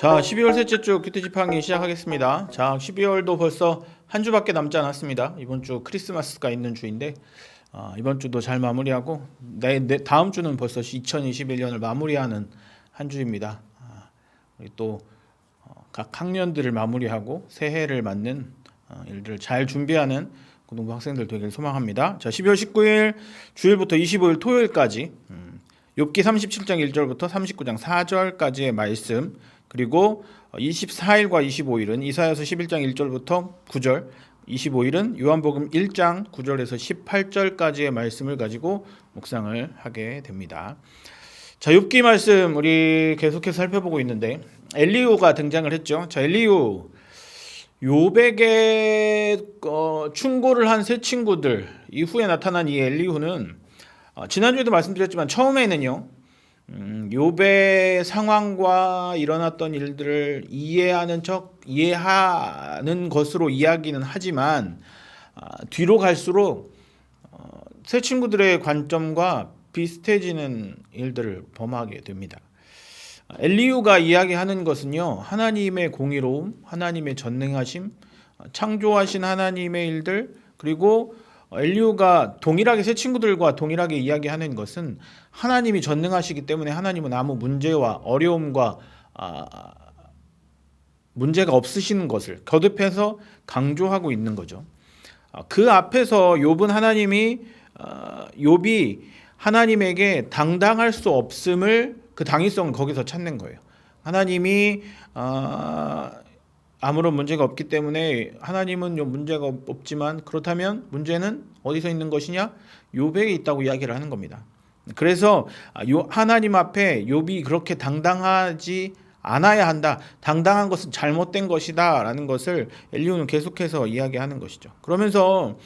자, 12월 셋째 주 큐티 지팡이 시작하겠습니다. 자, 12월도 벌써 한 주밖에 남지 않았습니다. 이번 주 크리스마스가 있는 주인데 이번 주도 잘 마무리하고 다음 주는 벌써 2021년을 마무리하는 한 주입니다. 우리 또 각 학년들을 마무리하고 새해를 맞는 일들을 잘 준비하는 고등부 학생들 되길 소망합니다. 자, 12월 19일 주일부터 25일 토요일까지 욥기 37장 1절부터 39장 4절까지의 말씀, 그리고 24일과 25일은 이사야서 11장 1절부터 9절, 25일은 요한복음 1장 9절에서 18절까지의 말씀을 가지고 묵상을 하게 됩니다. 자, 욥기 말씀 우리 계속해서 살펴보고 있는데 엘리후가 등장을 했죠. 자, 엘리후 욥에게 충고를 한 세 친구들 이후에 나타난 이 엘리후는 지난주에도 말씀드렸지만 처음에는요, 욥의 상황과 일어났던 일들을 이해하는 것으로 이야기는 하지만 뒤로 갈수록 새 친구들의 관점과 비슷해지는 일들을 범하게 됩니다. 엘리후가 이야기하는 것은요, 하나님의 공의로움, 하나님의 전능하심, 창조하신 하나님의 일들, 그리고 엘리후가 동일하게 새 친구들과 동일하게 이야기하는 것은 하나님이 전능하시기 때문에 하나님은 아무 문제와 어려움과 문제가 없으시는 것을 거듭해서 강조하고 있는 거죠. 그 앞에서 욥이 하나님에게 당당할 수 없음을, 그 당위성을 거기서 찾는 거예요. 하나님이 아무런 문제가 없기 때문에 하나님은 문제가 없지만, 그렇다면 문제는 어디서 있는 것이냐? 욥에게 있다고 이야기를 하는 겁니다. 그래서 하나님 앞에 욥이 그렇게 당당하지 않아야 한다, 당당한 것은 잘못된 것이다 라는 것을 엘리후는 계속해서 이야기하는 것이죠. 그러면서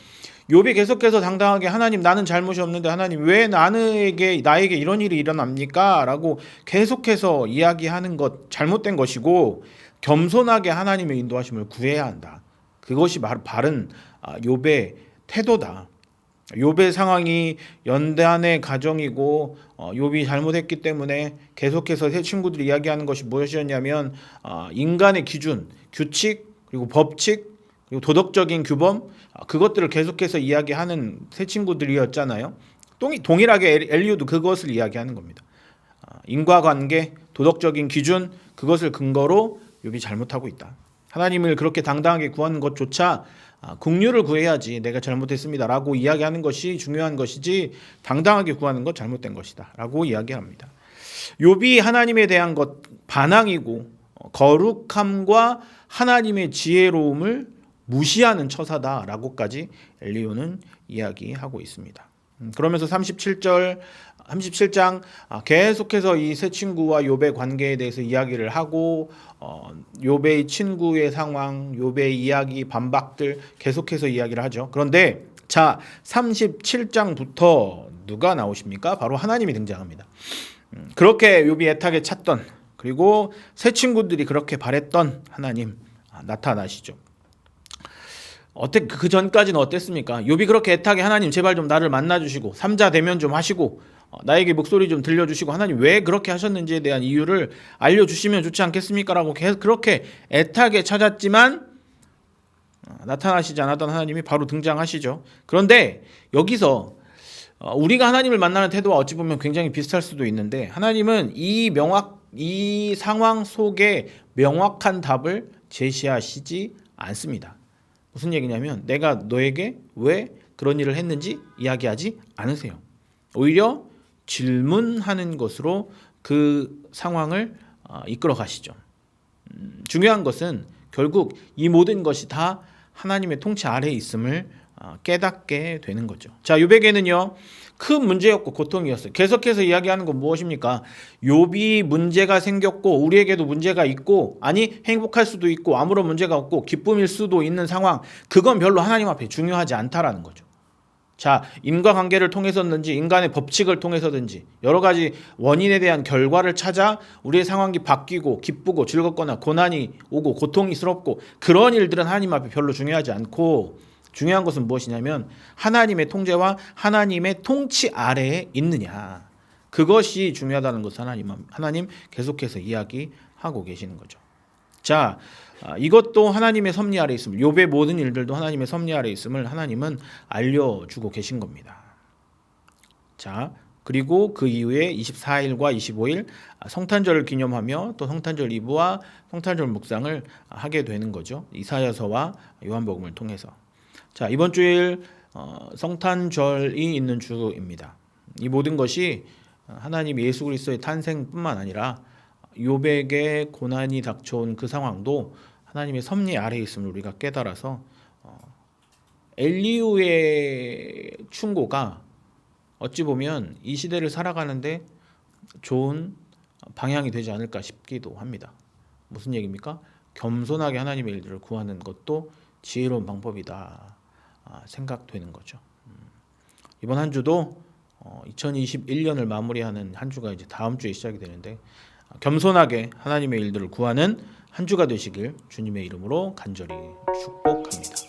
욥이 계속해서 당당하게, 하나님, 나는 잘못이 없는데 하나님 왜 나에게 이런 일이 일어납니까? 라고 계속해서 이야기하는 것 잘못된 것이고, 겸손하게 하나님의 인도하심을 구해야 한다. 그것이 바른 욥의 태도다. 욥의 상황이 연단의 가정이고 욥이 잘못했기 때문에 계속해서 새 친구들이 이야기하는 것이 무엇이었냐면 인간의 기준, 규칙, 그리고 법칙, 그리고 도덕적인 규범, 그것들을 계속해서 이야기하는 새 친구들이었잖아요. 동일하게 엘리후도 그것을 이야기하는 겁니다. 인과관계, 도덕적인 기준, 그것을 근거로 욥이 잘못하고 있다. 하나님을 그렇게 당당하게 구하는 것조차 긍휼을 구해야지 내가 잘못했습니다 라고 이야기하는 것이 중요한 것이지, 당당하게 구하는 것 잘못된 것이다 라고 이야기합니다. 욥이 하나님에 대한 것 반항이고 거룩함과 하나님의 지혜로움을 무시하는 처사다 라고까지 엘리후는 이야기하고 있습니다. 그러면서 37장 계속해서 이 세 친구와 욥의 관계에 대해서 이야기를 하고 욥의 친구의 상황, 욥의 이야기, 반박들 계속해서 이야기를 하죠. 그런데 자, 37장부터 누가 나오십니까? 바로 하나님이 등장합니다. 그렇게 욥이 애타게 찾던, 그리고 새 친구들이 그렇게 바랬던 하나님 나타나시죠. 그 전까지는 어땠습니까? 욥이 그렇게 애타게, 하나님 제발 좀 나를 만나주시고 삼자 대면 좀 하시고 나에게 목소리 좀 들려주시고 하나님 왜 그렇게 하셨는지에 대한 이유를 알려주시면 좋지 않겠습니까? 라고 그렇게 애타게 찾았지만 나타나시지 않았던 하나님이 바로 등장하시죠. 그런데 여기서 우리가 하나님을 만나는 태도와 어찌 보면 굉장히 비슷할 수도 있는데, 하나님은 이 상황 속에 명확한 답을 제시하시지 않습니다. 무슨 얘기냐면, 내가 너에게 왜 그런 일을 했는지 이야기하지 않으세요. 오히려 질문하는 것으로 그 상황을 이끌어 가시죠. 중요한 것은 결국 이 모든 것이 다 하나님의 통치 아래에 있음을 깨닫게 되는 거죠. 자, 욥에게는요 큰 문제였고 고통이었어요. 계속해서 이야기하는 건 무엇입니까? 욥이 문제가 생겼고 우리에게도 문제가 있고, 아니 행복할 수도 있고 아무런 문제가 없고 기쁨일 수도 있는 상황, 그건 별로 하나님 앞에 중요하지 않다라는 거죠. 자, 인과관계를 통해서든지 인간의 법칙을 통해서든지 여러 가지 원인에 대한 결과를 찾아 우리의 상황이 바뀌고 기쁘고 즐겁거나 고난이 오고 고통스럽고, 그런 일들은 하나님 앞에 별로 중요하지 않고, 중요한 것은 무엇이냐면 하나님의 통제와 하나님의 통치 아래에 있느냐, 그것이 중요하다는 것을 하나님 계속해서 이야기하고 계시는 거죠. 자, 이것도 하나님의 섭리 아래 있음을, 욥의 모든 일들도 하나님의 섭리 아래 있음을 하나님은 알려주고 계신 겁니다. 자, 그리고 그 이후에 24일과 25일 성탄절을 기념하며 또 성탄절 이브와 성탄절 묵상을 하게 되는 거죠. 이사야서와 요한복음을 통해서. 자, 이번 주일 성탄절이 있는 주입니다. 이 모든 것이 하나님 예수 그리스도의 탄생뿐만 아니라 욥에게 고난이 닥쳐온 그 상황도 하나님의 섭리 아래에 있음을 우리가 깨달아서 엘리후의 충고가 어찌 보면 이 시대를 살아가는데 좋은 방향이 되지 않을까 싶기도 합니다. 무슨 얘기입니까? 겸손하게 하나님의 일들을 구하는 것도 지혜로운 방법이다 생각되는 거죠. 이번 한 주도 2021년을 마무리하는 한 주가 이제 다음 주에 시작이 되는데 겸손하게 하나님의 일들을 구하는 한 주가 되시길 주님의 이름으로 간절히 축복합니다.